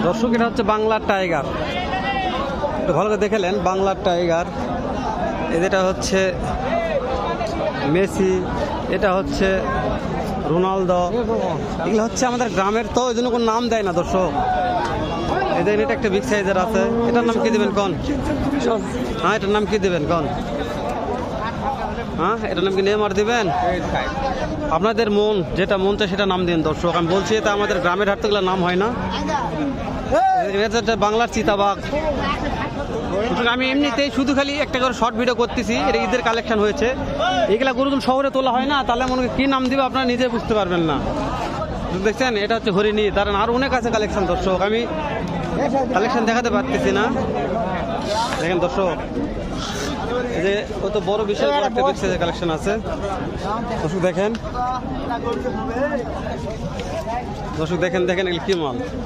দর্শক এটা হচ্ছে বাংলার টাইগার, একটু ভালো করে দেখেলেন বাংলার টাইগার। এটা হচ্ছে মেসি, এটা হচ্ছে রোনালদো, এগুলো হচ্ছে আমাদের গ্রামের, তো ওই জন্য কোনো নাম দেয় না দর্শক। এদের এটা একটা বিগ সাইজের আছে, এটার নাম কি দেবেন কন? হ্যাঁ এটার নাম কি দেবেন কন? হ্যাঁ এটার নাম কি নেইমার দিবেন? আপনাদের মন যেটা মন চায় সেটা নাম দিন দর্শক। আমি বলছি এটা আমাদের গ্রামের হাট থেকে নাম হয় না। বাংলার চিতাবাঘ। আমি এমনিতেই শুধু খালি একটা করে শর্ট ভিডিও করতেছি, এটা ঈদের কালেকশন হয়েছে। এগুলা গরুগুলো শহরে তোলা হয় না, তাহলে মনে কি নাম দিবে আপনারা নিজে বুঝতে পারবেন না। দেখছেন এটা হচ্ছে হরিণী, তার আর অনেক আছে কালেকশন দর্শক, আমি কালেকশন দেখাতে পারতেছি না। দেখেন দর্শক এই যে কত বড় বিশাল বড় একটা বিগ সাইজের কালেকশন আছে দর্শক। দেখেন দর্শক, দেখেন দেখেন এগুলো কি মাল।